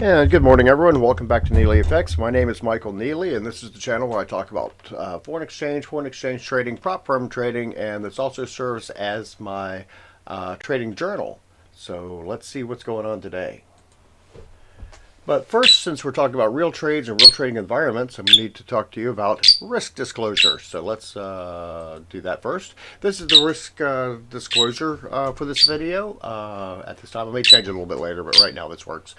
And good morning, everyone. Welcome back to NeelyFX. My name is Michael Neely, and this is the channel where I talk about foreign exchange trading, prop firm trading, and this also serves as my trading journal. So let's see what's going on today. But first, since we're talking about real trades and real trading environments, I need to talk to you about risk disclosure. So let's do that first. This is the risk disclosure for this video. At this time, I may change it a little bit later, but right now this works.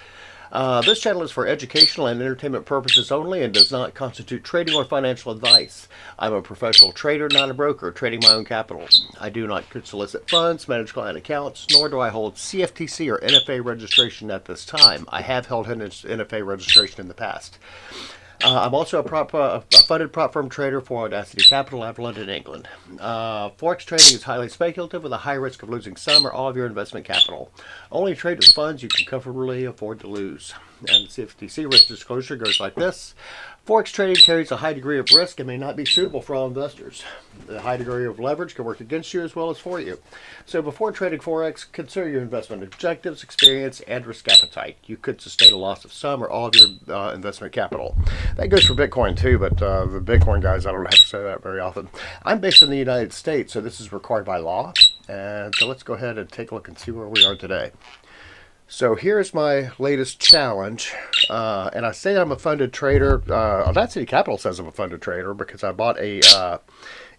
This channel is for educational and entertainment purposes only and does not constitute trading or financial advice. I'm a professional trader, not a broker, trading my own capital. I do not solicit funds, manage client accounts, nor do I hold CFTC or NFA registration at this time. I have held NFA registration in the past. I'm also a funded prop firm trader for Audacity Capital out of London, England. Forex trading is highly speculative with a high risk of losing some or all of your investment capital. Only trade with funds you can comfortably afford to lose. And the CFTC risk disclosure goes like this. Forex trading carries a high degree of risk and may not be suitable for all investors. The high degree of leverage can work against you as well as for you. So before trading Forex, consider your investment objectives, experience, and risk appetite. You could sustain a loss of some or all of your investment capital. That goes for Bitcoin too, but the Bitcoin guys, I don't have to say that very often. I'm based in the United States, so this is required by law. And so let's go ahead and take a look and see where we are today. So here's my latest challenge, and I say I'm a funded trader. Audacity Capital says I'm a funded trader because I bought a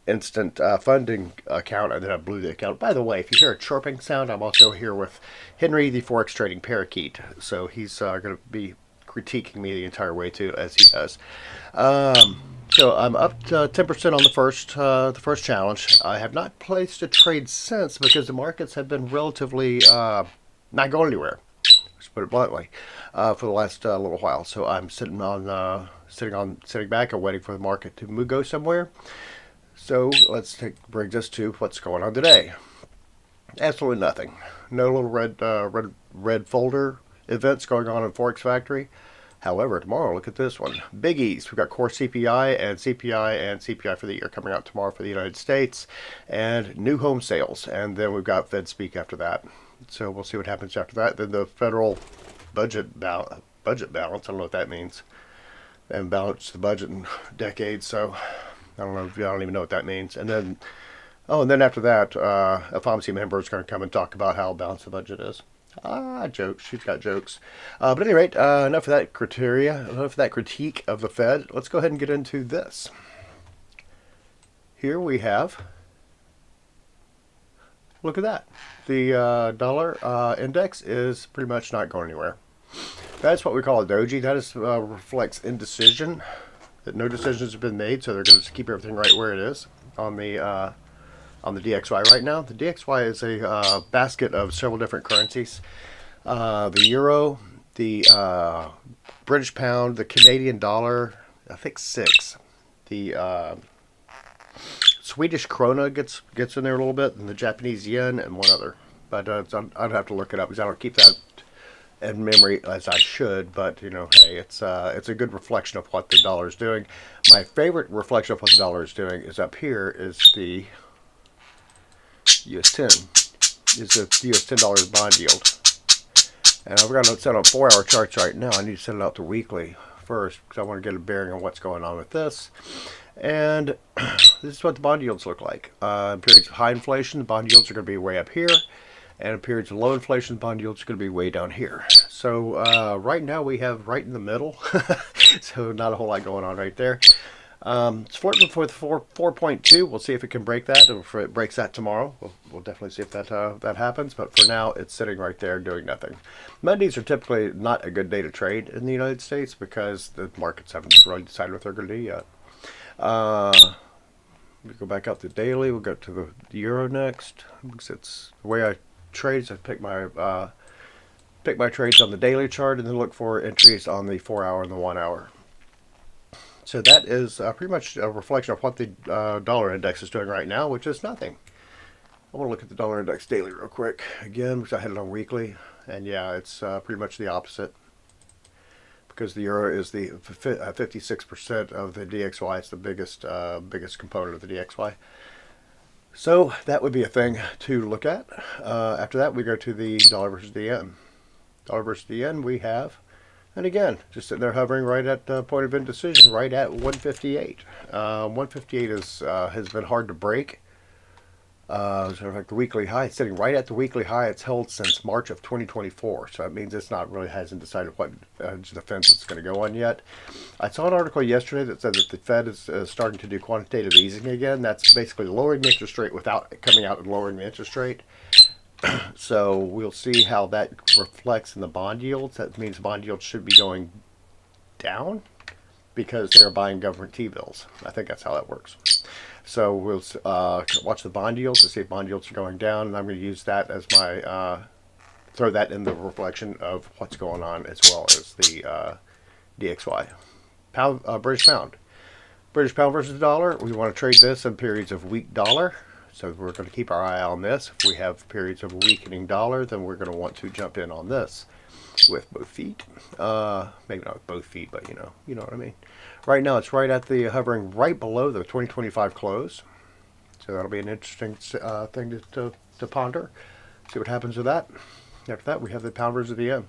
instant funding account and then I blew the account. By the way, if you hear a chirping sound, I'm also here with Henry, the Forex trading parakeet. So he's going to be critiquing me the entire way too, as he does. So I'm up to 10% on the first challenge. I have not placed a trade since because the markets have been relatively not going anywhere. Let's put it bluntly, for the last little while. So I'm sitting back and waiting for the market to go somewhere. So let's bring us to what's going on today. Absolutely nothing. No little red folder events going on in Forex Factory. However, tomorrow, look at this one. Biggies. We've got core CPI and CPI for the year coming out tomorrow for the United States, and new home sales. And then we've got Fed speak after that. So we'll see what happens after that. Then the federal budget balance. I don't know what that means. They haven't balanced the budget in decades, so I don't even know what that means. And then, after that, a FOMC member is going to come and talk about how balanced the budget is. Jokes. She's got jokes. But at any rate, enough of that enough of that critique of the Fed. Let's go ahead and get into this. Here we have, look at that. The dollar index is pretty much not going anywhere. That's what we call a doji. That reflects indecision, that no decisions have been made, so they're going to keep everything right where it is on the DXY right now. The DXY is a basket of several different currencies. The euro, the British pound, the Canadian dollar, I think 6. The Swedish krona gets in there a little bit, and the Japanese yen, and one other. But I'd have to look it up because I don't keep that in memory as I should. But hey, it's a good reflection of what the dollar is doing. My favorite reflection of what the dollar is doing is up here. Is the US 10 is the US $10 bond yield. And I've got it set on 4-hour charts right now. I need to set it out to weekly first because I want to get a bearing on what's going on with this. And this is what the bond yields look like. In periods of high inflation, the bond yields are going to be way up here. And in periods of low inflation, the bond yields are going to be way down here. So right now we have right in the middle. So not a whole lot going on right there. It's flirting with 4.2. We'll see if it can break that. If it breaks that tomorrow, we'll definitely see if that happens. But for now, it's sitting right there doing nothing. Mondays are typically not a good day to trade in the United States because the markets haven't really decided what they're going to do yet. We go back out to daily. We'll go to the euro next. It's the way I trade is I pick my trades on the daily chart and then look for entries on the 4-hour and the 1-hour. So that is pretty much a reflection of what the dollar index is doing right now, which is nothing. I want to look at the dollar index daily real quick again, because I had it on weekly, and yeah, it's pretty much the opposite. Because the euro is the 56% of the DXY, it's the biggest component of the DXY. So that would be a thing to look at. After that, we go to the dollar versus the yen. Dollar versus the yen, we have And again, just sitting there hovering right at the point of indecision, right at 158. 158 has been hard to break. Sort of like the weekly high, it's sitting right at the weekly high it's held since March of 2024. So that means it's not really hasn't decided what defense it's going to go on yet. I saw an article yesterday that said that the Fed is starting to do quantitative easing again. That's basically lowering the interest rate without coming out and lowering the interest rate. So we'll see how that reflects in the bond yields. That means bond yields should be going down because they're buying government T-bills. I think that's how that works. So we'll watch the bond yields to see if bond yields are going down, and I'm going to use that as my throw that in the reflection of what's going on, as well as the DXY. British pound. British pound versus the dollar. We want to trade this in periods of weak dollar. So we're going to keep our eye on this. If we have periods of weakening dollar, then we're going to want to jump in on this with both feet. Maybe not with both feet, but you know what I mean. Right now, it's right at the hovering right below the 2025 close. So that'll be an interesting thing to ponder. See what happens with that. After that, we have the pound versus the yen.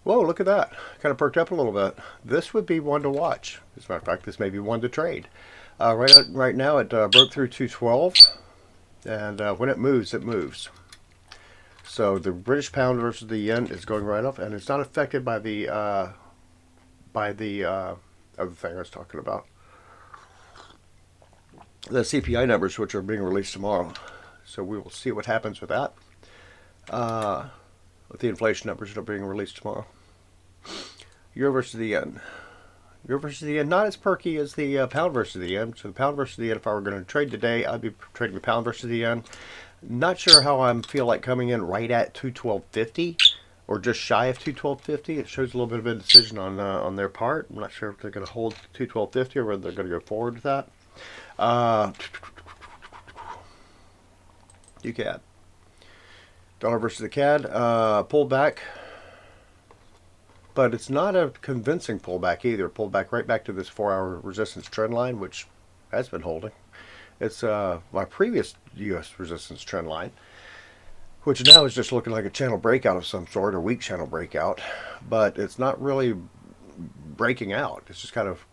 Whoa, look at that. Kind of perked up a little bit. This would be one to watch. As a matter of fact, this may be one to trade. Right now, it broke through 212, and when it moves, it moves. So the British pound versus the yen is going right up, and it's not affected by the other thing I was talking about, the CPI numbers, which are being released tomorrow. So we will see what happens with that. With the inflation numbers that are being released tomorrow. Euro versus the yen. Euro versus the yen, not as perky as the pound versus the yen. So the pound versus the yen, if I were going to trade today, I'd be trading the pound versus the yen. Not sure how I feel like coming in right at 212.50 or just shy of 212.50. It shows a little bit of indecision on their part. I'm not sure if they're going to hold 212.50 or whether they're going to go forward with that. UCAD. Dollar versus the CAD. Pulled back. But it's not a convincing pullback either. Pulled back right back to this 4-hour resistance trend line, which has been holding. It's my previous U.S. resistance trend line, which now is just looking like a channel breakout of some sort, a weak channel breakout. But it's not really breaking out. It's just kind of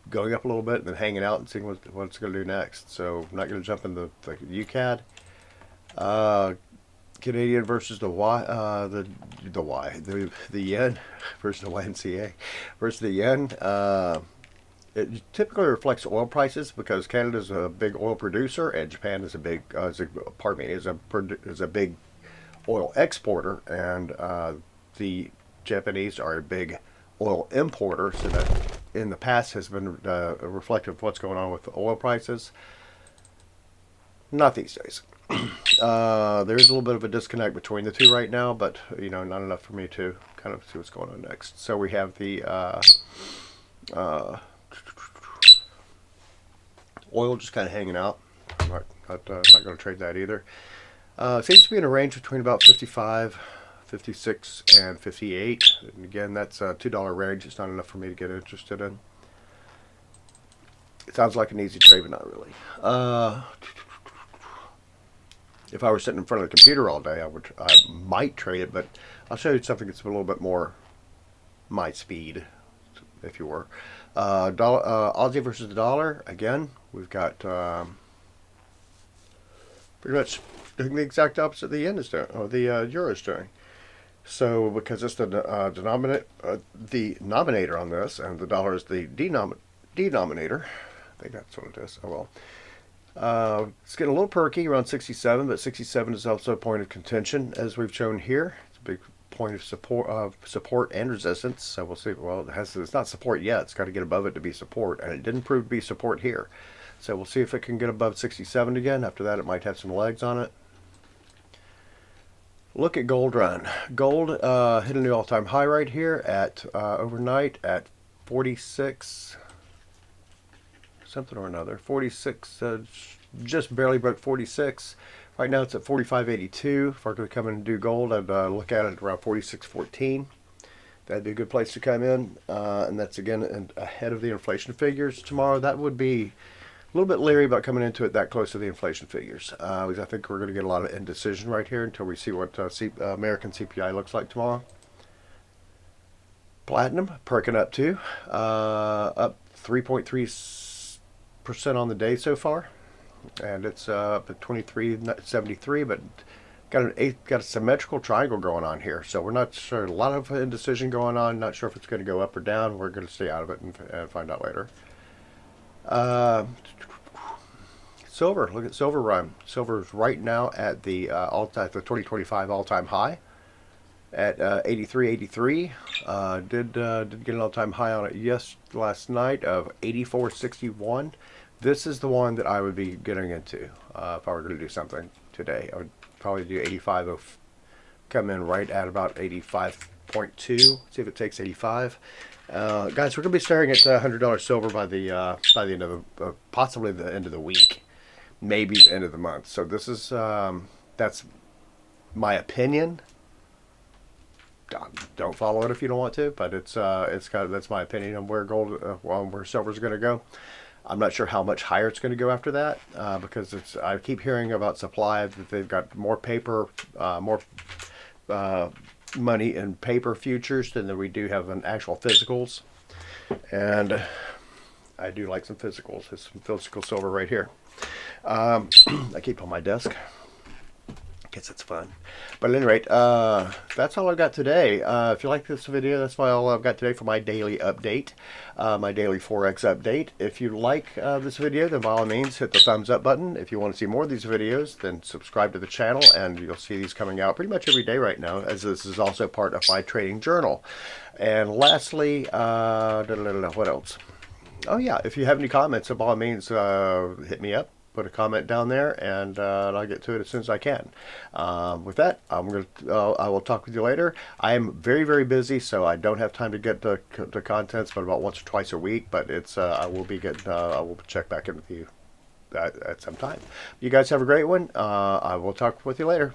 going up a little bit and then hanging out and seeing what it's going to do next. So I'm not going to jump in the UCAD. Canadian versus the yen versus the YNCA versus the yen. It typically reflects oil prices because Canada is a big oil producer and Japan is a big is a big oil exporter, and the Japanese are a big oil importer. So that in the past has been reflective of what's going on with the oil prices. Not these days. There's a little bit of a disconnect between the two right now, but not enough for me to kind of see what's going on next. So we have the oil just kind of hanging out. I'm not going to trade that either. Seems to be in a range between about 55, 56, and 58. And again, that's a $2 range. It's not enough for me to get interested in. It sounds like an easy trade, but not really. If I were sitting in front of the computer all day, I might trade it, but I'll show you something that's a little bit more my speed, if you were. Aussie versus the dollar. Again, we've got pretty much doing the exact opposite the yen is doing, or the euro is doing. So because it's the denominator on this, and the dollar is the denominator. I think that's what it is. Oh well. It's getting a little perky around 67, but 67 is also a point of contention, as we've shown here. It's a big point of support and resistance. So we'll see. Well, it's not support yet. It's got to get above it to be support, and it didn't prove to be support here. So we'll see if it can get above 67 again. After that, it might have some legs on it. Look at gold run. Gold hit a new all-time high right here at overnight at 46. Something or another. 46, just barely broke 46. Right now it's at 45.82. If we're going to come in and do gold, I'd look at it around 46.14. That'd be a good place to come in. And that's again ahead of the inflation figures tomorrow. That would be a little bit leery about coming into it that close to the inflation figures. Because I think we're going to get a lot of indecision right here until we see what American CPI looks like tomorrow. Platinum perking up too, up 3.3% on the day so far, and it's up at 23.73, but got a symmetrical triangle going on here, so we're not sure. A lot of indecision going on. Not sure if it's going to go up or down. We're going to stay out of it and find out later. Silver. Look at silver run. Silver's right now at the the 2025 all-time high at 83.83. Did get an all-time high on it last night of 84.61. This is the one that I would be getting into if I were going to do something today. I would probably do 85. Come in right at about 85.2. See if it takes 85. Guys, we're going to be staring at $100 silver by the end of possibly the end of the week, maybe the end of the month. So this is that's my opinion. Don't follow it if you don't want to, but that's my opinion on where where silver's going to go. I'm not sure how much higher it's going to go after that because I keep hearing about supply that they've got more paper, more money in paper futures than we do have in actual physicals, and I do like some physicals. There's some physical silver right here. I keep on my desk. Guess it's fun. But at any rate, that's all I've got today. If you like this video, that's all I've got today for my daily update, my daily Forex update. If you like this video, then by all means hit the thumbs up button. If you want to see more of these videos, then subscribe to the channel, and you'll see these coming out pretty much every day right now, as this is also part of my trading journal. And lastly, what else? Oh yeah, if you have any comments, by all means hit me up. Put a comment down there, and I'll get to it as soon as I can. With that, I will talk with you later. I am very, very busy, so I don't have time to get the contents, but about once or twice a week. But I will check back in with you at some time. You guys have a great one. I will talk with you later.